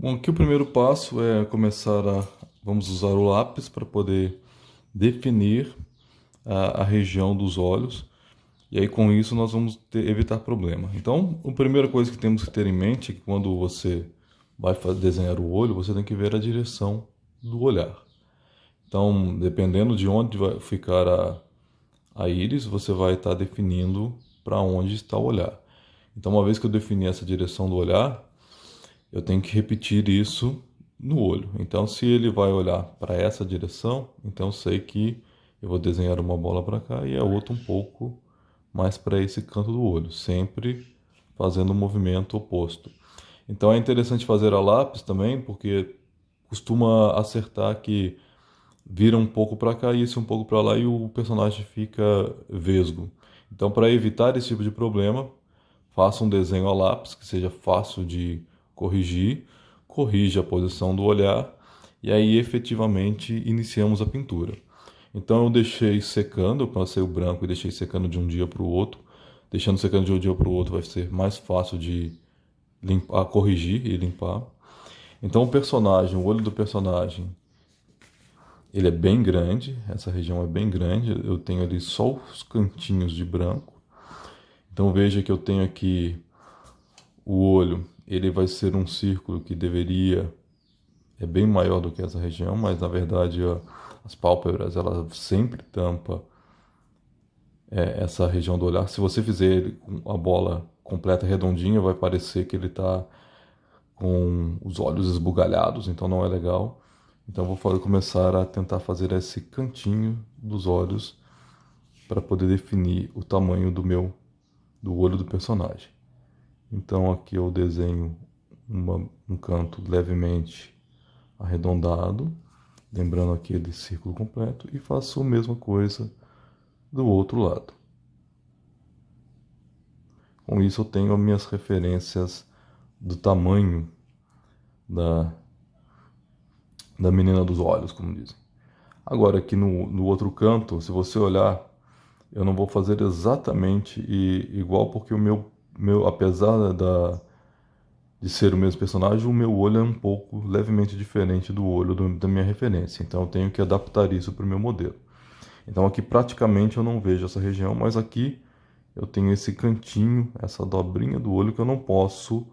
Bom, aqui o primeiro passo é começar vamos usar o lápis para poder definir a região dos olhos. E aí com isso nós vamos evitar problema. Então, a primeira coisa que temos que ter em mente é que quando você vai desenhar o olho, você tem que ver a direção do olhar. Então, dependendo de onde vai ficar a íris, você vai estar definindo para onde está o olhar. Então, uma vez que eu defini essa direção do olhar, eu tenho que repetir isso no olho. Então, se ele vai olhar para essa direção, então eu sei que eu vou desenhar uma bola para cá e a outra um pouco mais para esse canto do olho, sempre fazendo o movimento oposto. Então é interessante fazer a lápis também, porque costuma acertar que vira um pouco para cá e esse um pouco para lá e o personagem fica vesgo. Então, para evitar esse tipo de problema, faça um desenho a lápis que seja fácil de corrigir, corrija a posição do olhar e aí efetivamente iniciamos a pintura. Então eu deixei secando, eu passei o branco e deixei secando de um dia para o outro. Deixando secando de um dia para o outro vai ser mais fácil de limpar, corrigir e limpar. Então o personagem, o olho do personagem, ele é bem grande, essa região é bem grande, eu tenho ali só os cantinhos de branco. Então veja que eu tenho aqui o olho, ele vai ser um círculo que deveria é bem maior do que essa região, mas na verdade as pálpebras ela sempre tampa essa região do olhar. Se você fizer ele com a bola completa redondinha, vai parecer que ele está com os olhos esbugalhados, então não é legal. Então começar a tentar fazer esse cantinho dos olhos para poder definir o tamanho do olho do personagem. Então aqui eu desenho um canto levemente arredondado, lembrando aquele círculo completo, e faço a mesma coisa do outro lado. Com isso eu tenho as minhas referências do tamanho da, da menina dos olhos, como dizem. Agora aqui no outro canto, se você olhar, eu não vou fazer exatamente igual porque apesar de ser o mesmo personagem, o meu olho é um pouco levemente diferente do olho da minha referência. Então eu tenho que adaptar isso para o meu modelo. Então aqui praticamente eu não vejo essa região, mas aqui eu tenho esse cantinho, essa dobrinha do olho que eu não posso,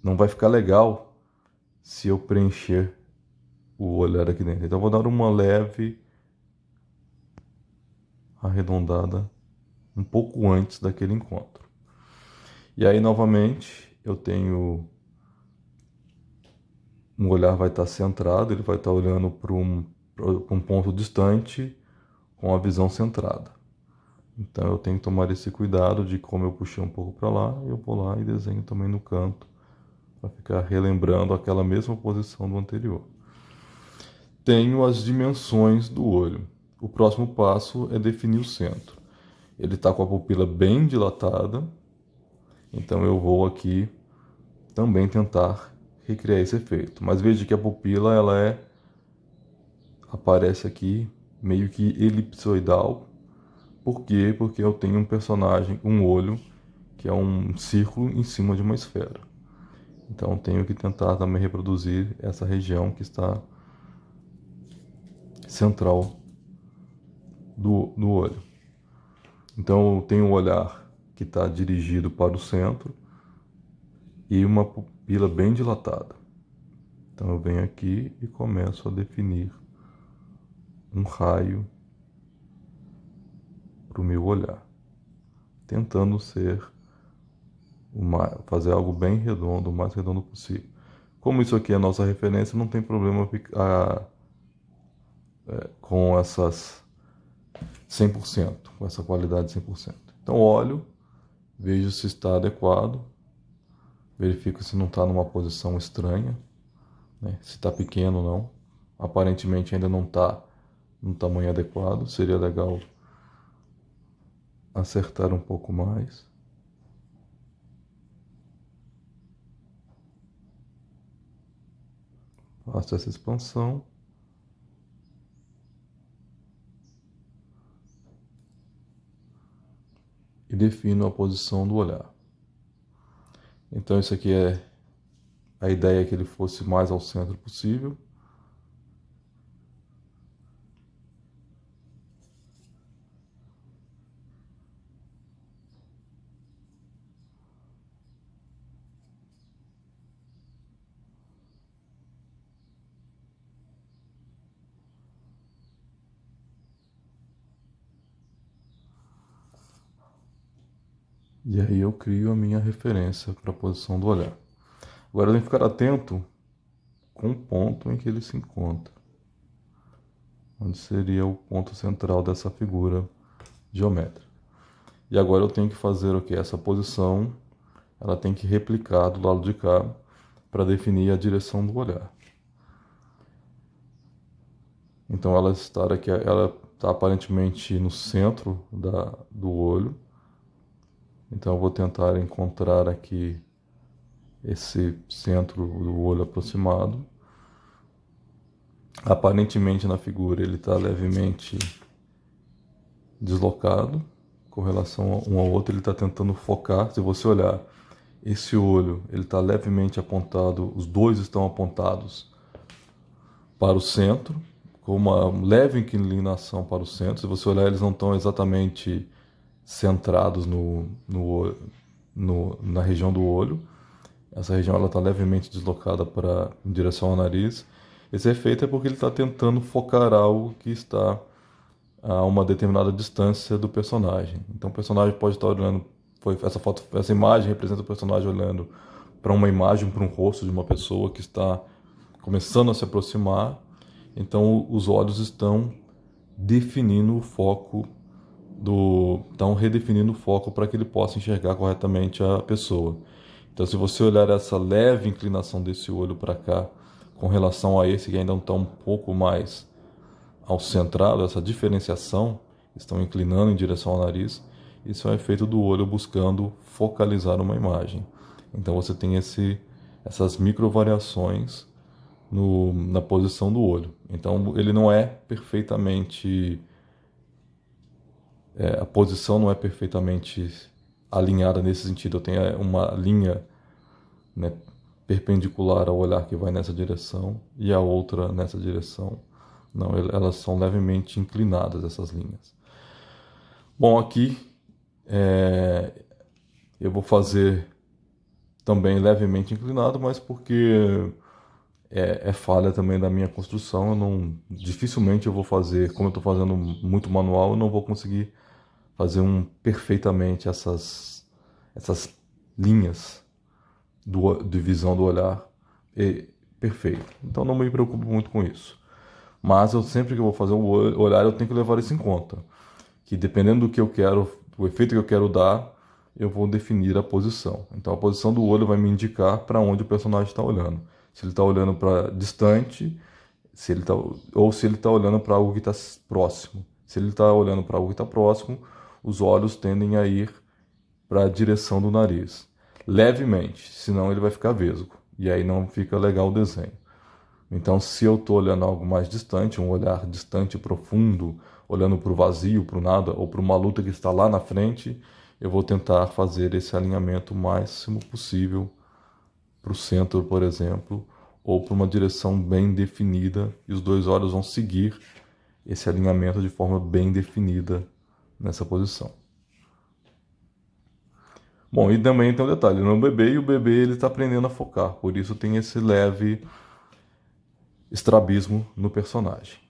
não vai ficar legal se eu preencher o olhar aqui dentro. Então eu vou dar uma leve arredondada um pouco antes daquele encontro. E aí novamente eu tenho um olhar vai estar centrado, ele vai estar olhando para um ponto distante com a visão centrada. Então eu tenho que tomar esse cuidado de como eu puxei um pouco para lá, eu vou lá e desenho também no canto para ficar relembrando aquela mesma posição do anterior. Tenho as dimensões do olho. O próximo passo é definir o centro. Ele está com a pupila bem dilatada, então eu vou aqui também tentar recriar esse efeito. Mas veja que a pupila aparece aqui meio que elipsoidal. Por quê? Porque eu tenho um personagem, um olho, que é um círculo em cima de uma esfera. Então tenho que tentar também reproduzir essa região que está central do olho. Então eu tenho um olhar que está dirigido para o centro e uma pupila bem dilatada. Então eu venho aqui e começo a definir um raio para o meu olhar, tentando fazer algo bem redondo, o mais redondo possível. Como isso aqui é a nossa referência, não tem problema ficar com essas 100%, com essa qualidade 100%. Então olho, vejo se está adequado, verifico se não está numa posição estranha, né? Se está pequeno ou não. Aparentemente ainda não está no tamanho adequado, seria legal acertar um pouco mais. Faço essa expansão. E defino a posição do olhar. Então isso aqui é A ideia é que ele fosse mais ao centro possível. E aí eu crio a minha referência para a posição do olhar. Agora eu tenho que ficar atento com o ponto em que ele se encontra, onde seria o ponto central dessa figura geométrica. E agora eu tenho que fazer o que? Essa posição, ela tem que replicar do lado de cá para definir a direção do olhar. Então ela está aparentemente no centro do olho. Então eu vou tentar encontrar aqui esse centro do olho aproximado. Aparentemente na figura ele está levemente deslocado com relação um ao outro. Ele está tentando focar. Se você olhar esse olho, ele está levemente apontado. Os dois estão apontados para o centro, com uma leve inclinação para o centro. Se você olhar, eles não estão exatamente centrados na região do olho. Essa região está levemente deslocada em direção ao nariz. Esse efeito é porque ele está tentando focar algo que está a uma determinada distância do personagem. Então o personagem pode estar olhando, essa imagem representa o personagem olhando para uma imagem, para um rosto de uma pessoa que está começando a se aproximar. Então os olhos estão definindo o foco estão redefinindo o foco para que ele possa enxergar corretamente a pessoa. Então, se você olhar essa leve inclinação desse olho para cá, com relação a esse que ainda está um pouco mais ao centrado, essa diferenciação, estão inclinando em direção ao nariz, isso é um efeito do olho buscando focalizar uma imagem. Então, você tem essas micro variações na posição do olho. Então, ele não é perfeitamente a posição não é perfeitamente alinhada nesse sentido. Eu tenho uma linha, né, perpendicular ao olhar que vai nessa direção e a outra nessa direção. Não, elas são levemente inclinadas, essas linhas. Bom, aqui eu vou fazer também levemente inclinado, mas porque é falha também da minha construção. Dificilmente eu vou fazer, como eu estou fazendo muito manual, eu não vou conseguir fazer perfeitamente essas linhas de visão do olhar perfeito. Então não me preocupo muito com isso. Mas sempre que eu vou fazer o olhar, eu tenho que levar isso em conta. Que dependendo do que eu quero, do efeito que eu quero dar, eu vou definir a posição. Então a posição do olho vai me indicar para onde o personagem está olhando. Se ele está olhando para distante, ou se ele está olhando para algo que está próximo. Se ele está olhando para algo que está próximo, os olhos tendem a ir para a direção do nariz. Levemente, senão ele vai ficar vesgo. E aí não fica legal o desenho. Então, se eu estou olhando algo mais distante, um olhar distante e profundo, olhando para o vazio, para o nada, ou para uma luta que está lá na frente, eu vou tentar fazer esse alinhamento o máximo possível para o centro, por exemplo, ou para uma direção bem definida, e os dois olhos vão seguir esse alinhamento de forma bem definida nessa posição. Bom, e também tem um detalhe, no bebê, e o bebê ele está aprendendo a focar, por isso tem esse leve estrabismo no personagem.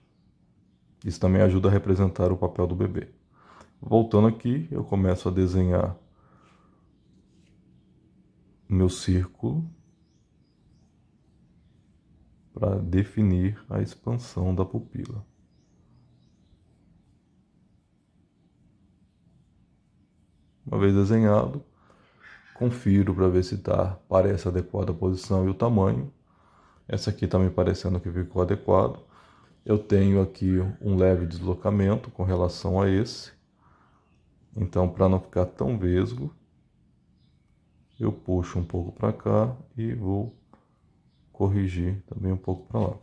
Isso também ajuda a representar o papel do bebê. Voltando aqui, eu começo a desenhar o meu círculo para definir a expansão da pupila. Uma vez desenhado, confiro para ver se parece adequada a posição e o tamanho. Essa aqui está me parecendo que ficou adequado. Eu tenho aqui um leve deslocamento com relação a esse. Então, para não ficar tão vesgo, eu puxo um pouco para cá e vou corrigir também um pouco para lá.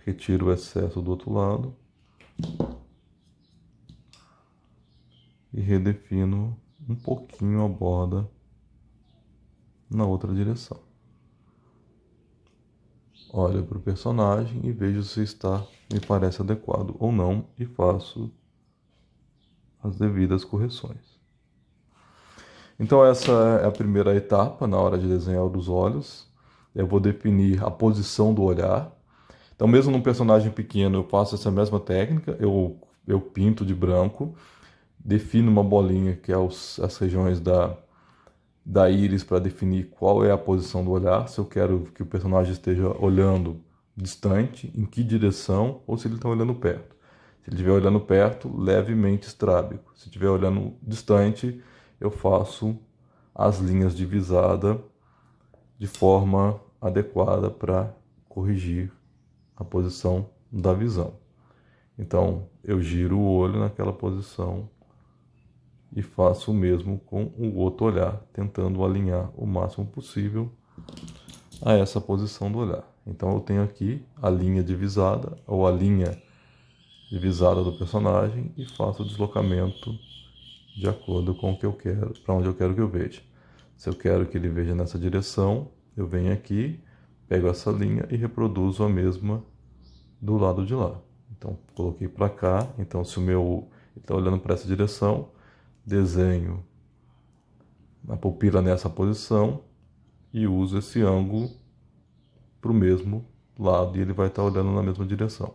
Retiro o excesso do outro lado e redefino um pouquinho a borda na outra direção. Olho para o personagem e vejo se me parece adequado ou não e faço as devidas correções. Então essa é a primeira etapa na hora de desenhar o dos olhos. Eu vou definir a posição do olhar. Então mesmo num personagem pequeno eu faço essa mesma técnica, eu pinto de branco, defino uma bolinha que é as regiões da íris para definir qual é a posição do olhar, se eu quero que o personagem esteja olhando distante, em que direção, ou se ele está olhando perto. Se ele estiver olhando perto, levemente estrábico. Se estiver olhando distante, eu faço as linhas de visada de forma adequada para corrigir a posição da visão. Então, eu giro o olho naquela posição e faço o mesmo com o outro olhar, tentando alinhar o máximo possível a essa posição do olhar. Então eu tenho aqui a linha de visada, ou a linha de visada do personagem, e faço o deslocamento de acordo com o que eu quero, para onde eu quero que eu veja. Se eu quero que ele veja nessa direção, eu venho aqui, pego essa linha e reproduzo a mesma do lado de lá. Então coloquei para cá, então se ele está olhando para essa direção, desenho a pupila nessa posição e uso esse ângulo para o mesmo lado e ele vai estar olhando na mesma direção.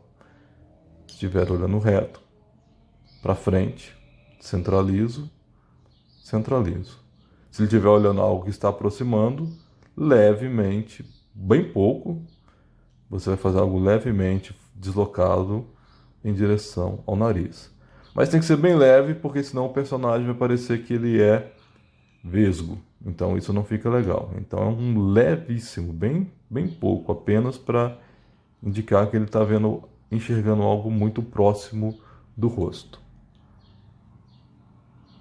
Se estiver olhando reto, para frente, centralizo. Se ele estiver olhando algo que está aproximando, levemente, bem pouco, você vai fazer algo levemente deslocado em direção ao nariz. Mas tem que ser bem leve, porque senão o personagem vai parecer que ele é vesgo. Então isso não fica legal. Então é um levíssimo, bem pouco, apenas para indicar que ele está enxergando algo muito próximo do rosto.